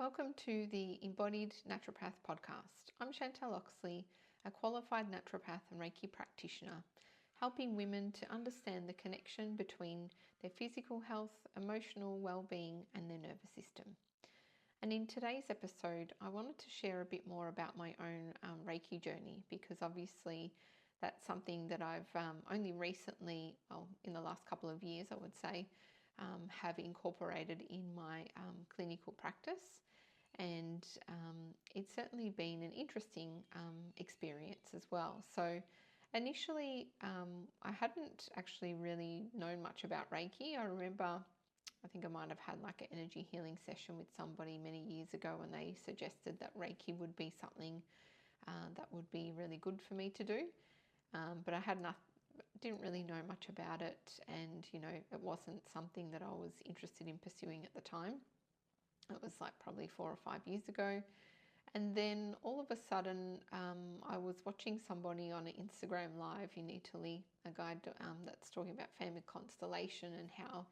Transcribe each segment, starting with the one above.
Welcome to the Embodied Naturopath podcast. I'm Chantal Oxley, a qualified naturopath and Reiki practitioner, helping women to understand the connection between their physical health, emotional well-being, and their nervous system. And in today's episode, I wanted to share a bit more about my own Reiki journey, because obviously that's something that I've only recently, in the last couple of years, I would say, have incorporated in my clinical practice. And it's certainly been an interesting experience as well. So initially, I hadn't actually really known much about Reiki. I remember, I think I might have had like an energy healing session with somebody many years ago, and they suggested that Reiki would be something that would be really good for me to do. But I didn't really know much about it, and it wasn't something that I was interested in pursuing at the time. It was like probably 4 or 5 years ago. And then all of a sudden, I was watching somebody on an Instagram live in Italy, a guy that's talking about family constellation and how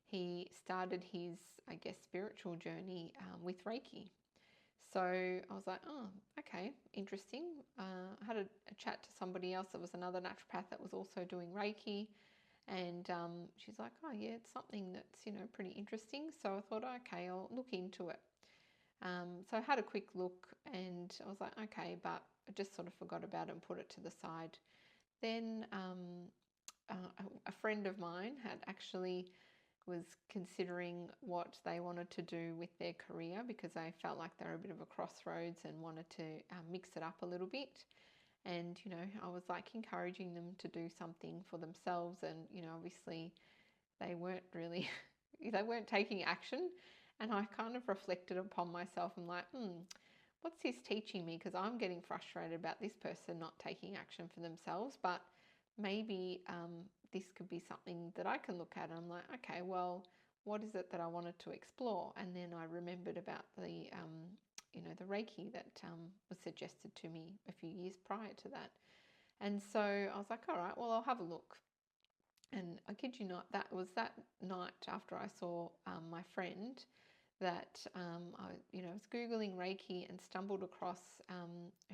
he started his, I guess, spiritual journey with Reiki. So I was like, oh, okay, interesting. I had a chat to somebody else that was another naturopath that was also doing Reiki. And she's like, oh, yeah, it's something that's, pretty interesting. So I thought, okay, I'll look into it. So I had a quick look and I was like, okay, but I just sort of forgot about it and put it to the side. Then a friend of mine was considering what they wanted to do with their career, because they felt like they were a bit of a crossroads and wanted to mix it up a little bit. And, I was like encouraging them to do something for themselves. And, obviously they weren't really, they weren't taking action. And I kind of reflected upon myself and like, what's this teaching me? Because I'm getting frustrated about this person not taking action for themselves. But maybe this could be something that I can look at. And I'm like, okay, well, what is it that I wanted to explore? And then I remembered about the Reiki that was suggested to me a few years prior to that. And so I was like, all right, well, I'll have a look. And I kid you not, that was that night after I saw my friend that I was Googling Reiki and stumbled across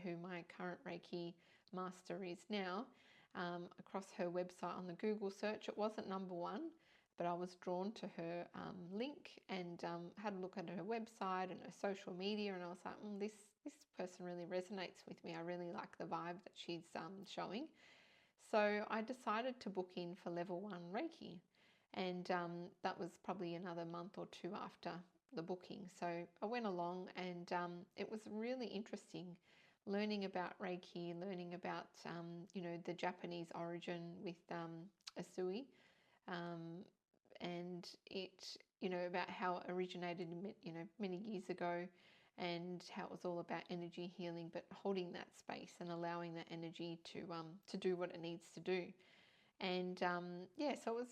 who my current Reiki master is now, across her website on the Google search. It wasn't number one, but I was drawn to her link and had a look at her website and her social media, and I was like, this person really resonates with me. I really like the vibe that she's showing. So I decided to book in for level 1 Reiki, and that was probably another month or two after the booking. So I went along, and it was really interesting learning about Reiki, learning about the Japanese origin with Asui, and it about how it originated many years ago, and how it was all about energy healing, but holding that space and allowing that energy to do what it needs to do. And so it was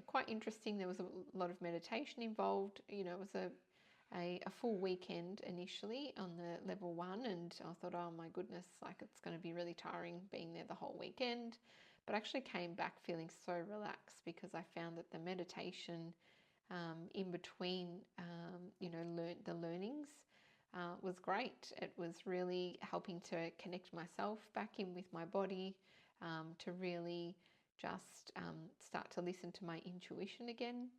quite interesting. There was a lot of meditation involved. It was a full weekend initially on the level 1, and I thought, oh my goodness, like it's going to be really tiring being there the whole weekend. But I actually came back feeling so relaxed, because I found that the meditation in between the learnings was great. It was really helping to connect myself back in with my body, to really just start to listen to my intuition again,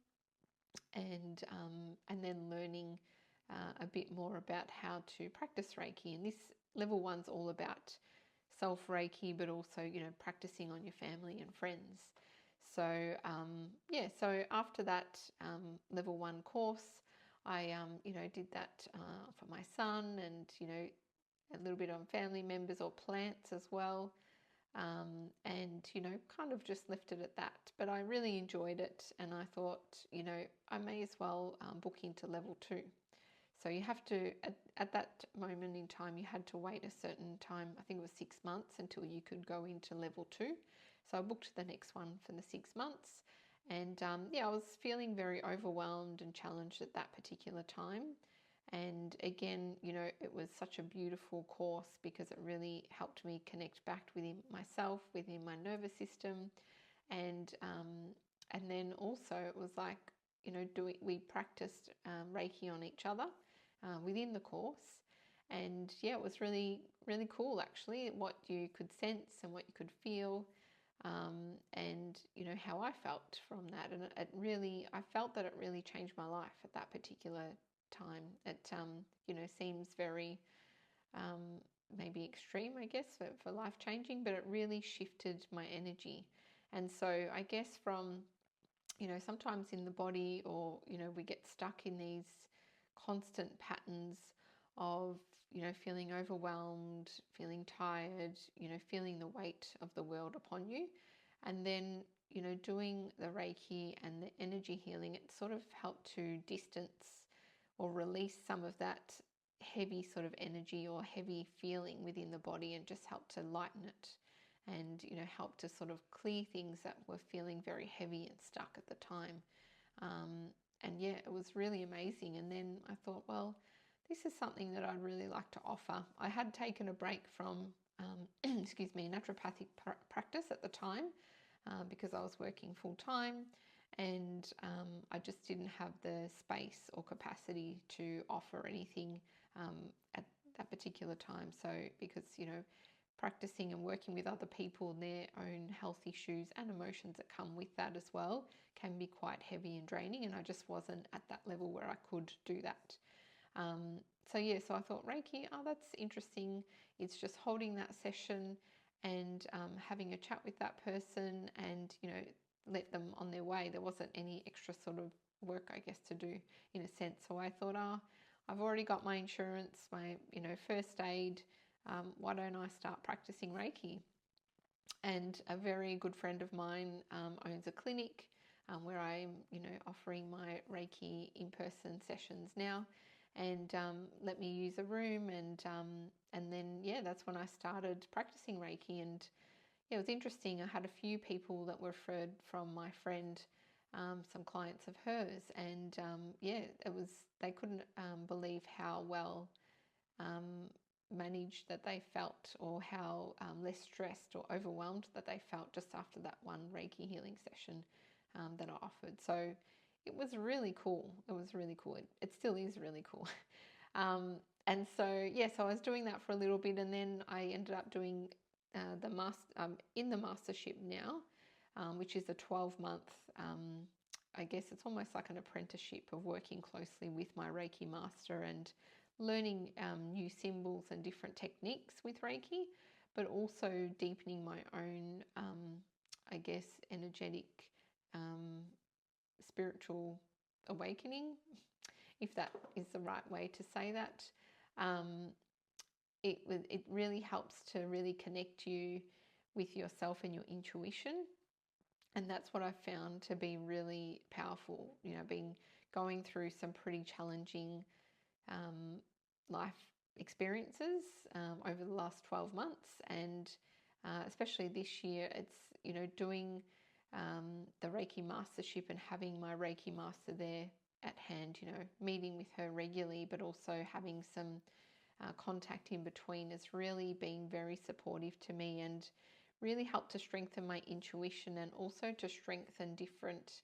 and then learning a bit more about how to practice Reiki. And this level 1's all about self Reiki, but also practicing on your family and friends. So so after that level 1 course, I did that for my son, and a little bit on family members or plants as well, and kind of just left it at that. But I really enjoyed it, and I thought I may as well book into level 2. So you have to, at that moment in time, you had to wait a certain time. I think it was 6 months until you could go into level 2. So I booked the next one for the 6 months. And I was feeling very overwhelmed and challenged at that particular time. And again, it was such a beautiful course, because it really helped me connect back within myself, within my nervous system. And then also it was like, we practiced Reiki on each other. within the course. And yeah, it was really, really cool actually, what you could sense and what you could feel, and how I felt from that. And I felt that it really changed my life at that particular time. It seems very maybe extreme, I guess, for life changing, but it really shifted my energy. And so I guess from sometimes in the body, or we get stuck in these constant patterns of feeling overwhelmed, feeling tired, feeling the weight of the world upon you. And then doing the Reiki and the energy healing, it sort of helped to distance or release some of that heavy sort of energy or heavy feeling within the body, and just help to lighten it, and help to sort of clear things that were feeling very heavy and stuck at the time. And yeah, it was really amazing. And then I thought, well, this is something that I'd really like to offer. I had taken a break from excuse me, naturopathic practice at the time, because I was working full time, and I just didn't have the space or capacity to offer anything at that particular time. So because practicing and working with other people and their own health issues and emotions that come with that as well can be quite heavy and draining, and I just wasn't at that level where I could do that. So I thought Reiki, oh, that's interesting. It's just holding that session and having a chat with that person, and let them on their way. There wasn't any extra sort of work, I guess, to do in a sense. So I thought, I've already got my insurance, my first aid. Why don't I start practicing Reiki? And a very good friend of mine owns a clinic where I'm offering my Reiki in-person sessions now, and let me use a room, and then that's when I started practicing Reiki. And yeah, it was interesting. I had a few people that were referred from my friend, some clients of hers, and they couldn't believe how well managed that they felt, or how less stressed or overwhelmed that they felt just after that one Reiki healing session that I offered. So it was really cool. It was really cool. It still is really cool. And so I was doing that for a little bit, and then I ended up doing in the mastership now, which is a 12-month, I guess it's almost like an apprenticeship of working closely with my Reiki master and learning new symbols and different techniques with Reiki, but also deepening my own, I guess, energetic, spiritual awakening, if that is the right way to say that. It really helps to really connect you with yourself and your intuition. And that's what I found to be really powerful. Been going through some pretty challenging life experiences over the last 12 months, and especially this year, it's doing the Reiki mastership and having my Reiki master there at hand, meeting with her regularly, but also having some contact in between, has really been very supportive to me, and really helped to strengthen my intuition, and also to strengthen different,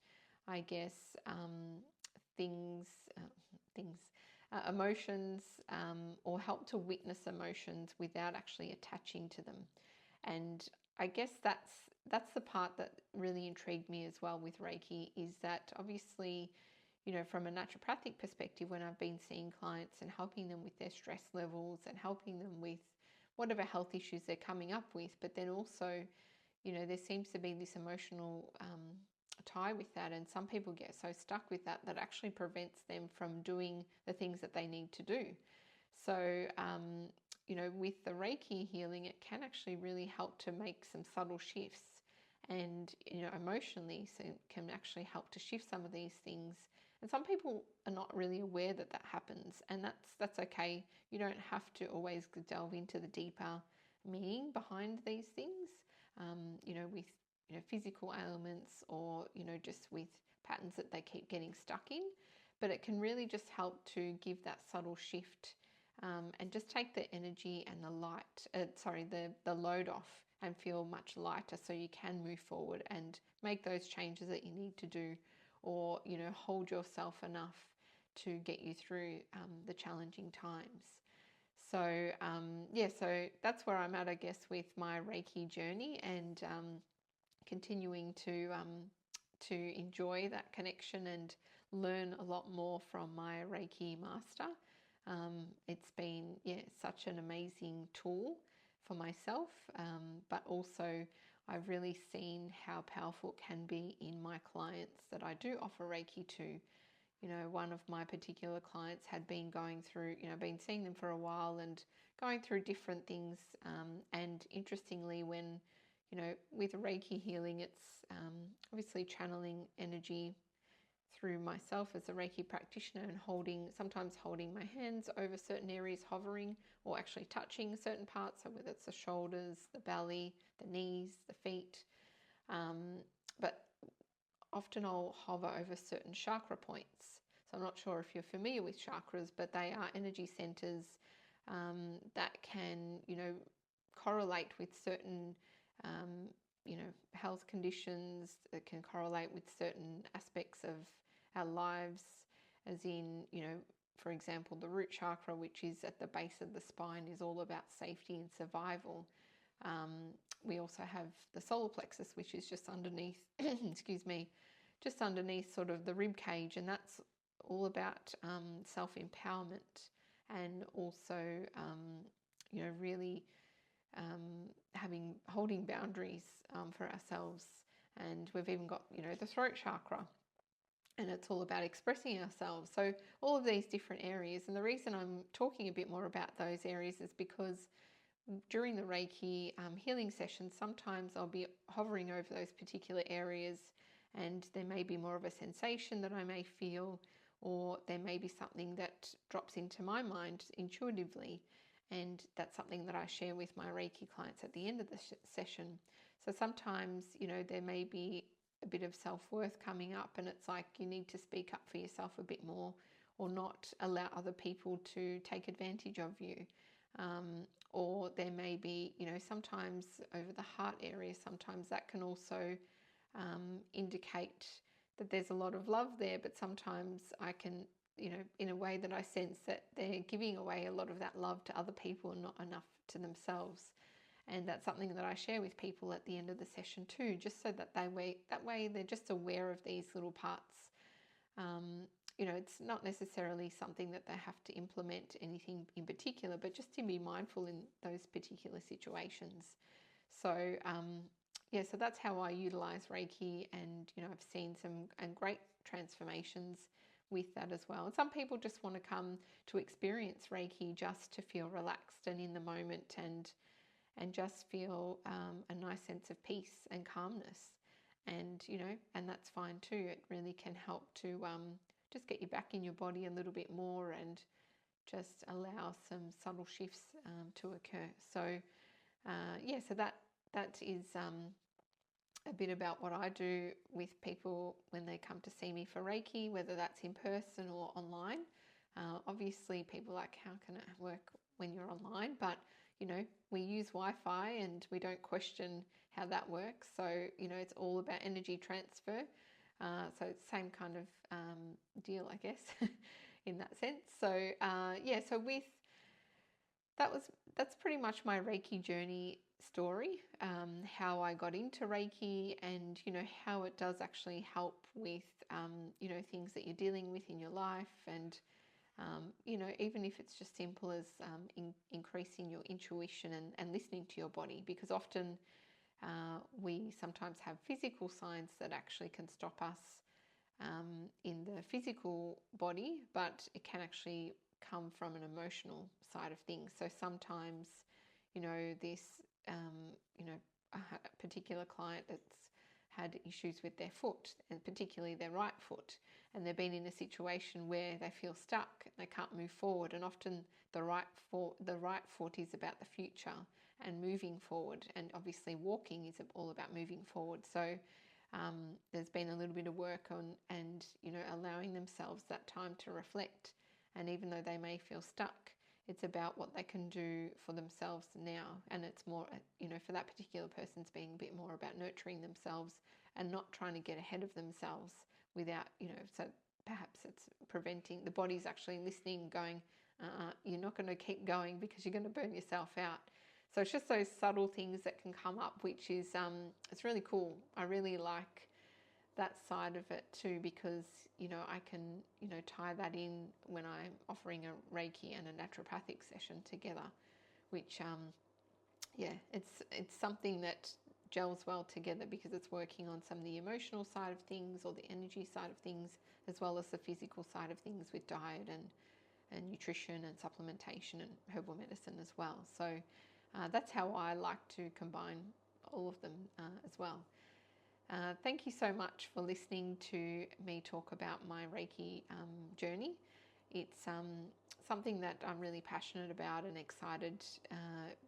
I guess, things, emotions, or help to witness emotions without actually attaching to them. And I guess that's the part that really intrigued me as well with Reiki, is that obviously, from a naturopathic perspective, when I've been seeing clients and helping them with their stress levels and helping them with whatever health issues they're coming up with, but then also, there seems to be this emotional tie with that, and some people get so stuck with that actually prevents them from doing the things that they need to do. So, with the Reiki healing, it can actually really help to make some subtle shifts, and emotionally, so it can actually help to shift some of these things. And some people are not really aware that happens, and that's okay. You don't have to always delve into the deeper meaning behind these things, with physical ailments, or just with patterns that they keep getting stuck in. But it can really just help to give that subtle shift, and just take the energy and the load off, and feel much lighter, so you can move forward and make those changes that you need to do, or hold yourself enough to get you through the challenging times. So yeah, so that's where I'm at, I guess, with my Reiki journey, and continuing to enjoy that connection and learn a lot more from my Reiki master. It's been, yeah, such an amazing tool for myself, but also I've really seen how powerful it can be in my clients that I do offer Reiki to. You know, one of my particular clients had been going through, been seeing them for a while and going through different things. And interestingly, when, with Reiki healing, it's obviously channeling energy through myself as a Reiki practitioner and sometimes holding my hands over certain areas, hovering or actually touching certain parts. So whether it's the shoulders, the belly, the knees, the feet. But often I'll hover over certain chakra points. So I'm not sure if you're familiar with chakras, but they are energy centers that can, correlate with certain, health conditions, that can correlate with certain aspects of our lives, as in, for example, the root chakra, which is at the base of the spine, is all about safety and survival. We also have the solar plexus, which is just underneath, excuse me, just underneath sort of the rib cage, and that's all about self-empowerment and also, really holding boundaries for ourselves. And we've even got, the throat chakra, and it's all about expressing ourselves. So all of these different areas, and the reason I'm talking a bit more about those areas is because during the Reiki healing sessions, sometimes I'll be hovering over those particular areas, and there may be more of a sensation that I may feel, or there may be something that drops into my mind intuitively, and that's something that I share with my Reiki clients at the end of the session. So sometimes, there may be a bit of self-worth coming up, and it's like you need to speak up for yourself a bit more, or not allow other people to take advantage of you. Or there may be, sometimes over the heart area, sometimes that can also indicate that there's a lot of love there, but sometimes I can, in a way that I sense that they're giving away a lot of that love to other people and not enough to themselves. And that's something that I share with people at the end of the session too, just so that that way they're just aware of these little parts. It's not necessarily something that they have to implement anything in particular, but just to be mindful in those particular situations. So, so that's how I utilize Reiki, and, I've seen some great transformations with that as well. And some people just want to come to experience Reiki just to feel relaxed and in the moment, and just feel a nice sense of peace and calmness. And, and that's fine too. It really can help to just get you back in your body a little bit more, and just allow some subtle shifts to occur. So, so that is a bit about what I do with people when they come to see me for Reiki, whether that's in person or online. Obviously, people are like, how can it work when you're online? But, we use Wi-Fi, and we don't question how that works. So, it's all about energy transfer. So it's the same kind of deal, I guess, in that sense. So so that's pretty much my Reiki journey story, how I got into Reiki, and how it does actually help with things that you're dealing with in your life, and even if it's just simple as increasing your intuition and listening to your body, because often we sometimes have physical signs that actually can stop us in the physical body, but it can actually come from an emotional side of things. So sometimes, this, a particular client that's had issues with their foot, and particularly their right foot, and they've been in a situation where they feel stuck, they can't move forward, and often the right foot is about the future and moving forward, and obviously walking is all about moving forward. So there's been a little bit of work on, and allowing themselves that time to reflect, and even though they may feel stuck, it's about what they can do for themselves now. And it's more, for that particular person's being a bit more about nurturing themselves and not trying to get ahead of themselves without, so perhaps it's preventing, the body's actually listening, going, you're not going to keep going because you're going to burn yourself out. So it's just those subtle things that can come up, which is, it's really cool. I really like that side of it too, because, I can, tie that in when I'm offering a Reiki and a naturopathic session together, which, it's something that gels well together because it's working on some of the emotional side of things or the energy side of things, as well as the physical side of things with diet and nutrition and supplementation and herbal medicine as well. So that's how I like to combine all of them as well. Thank you so much for listening to me talk about my Reiki journey. It's something that I'm really passionate about and excited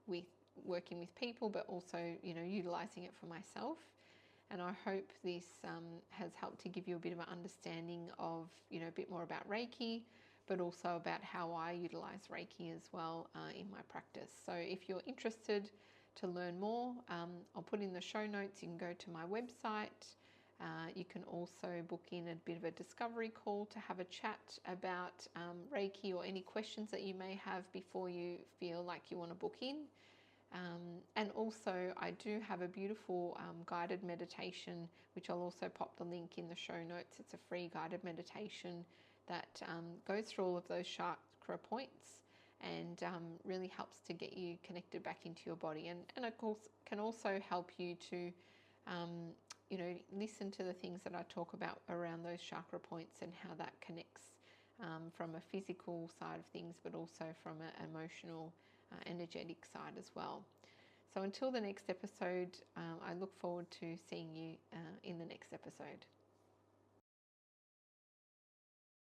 with working with people, but also, utilising it for myself. And I hope this has helped to give you a bit of an understanding of, a bit more about Reiki, but also about how I utilise Reiki as well in my practice. So if you're interested to learn more, I'll put in the show notes. You can go to my website. You can also book in a bit of a discovery call to have a chat about Reiki or any questions that you may have before you feel like you want to book in. And also I do have a beautiful guided meditation, which I'll also pop the link in the show notes. It's a free guided meditation that goes through all of those chakra points and really helps to get you connected back into your body, and of course can also help you to listen to the things that I talk about around those chakra points and how that connects from a physical side of things, but also from an emotional, energetic side as well. So until the next episode, I look forward to seeing you in the next episode.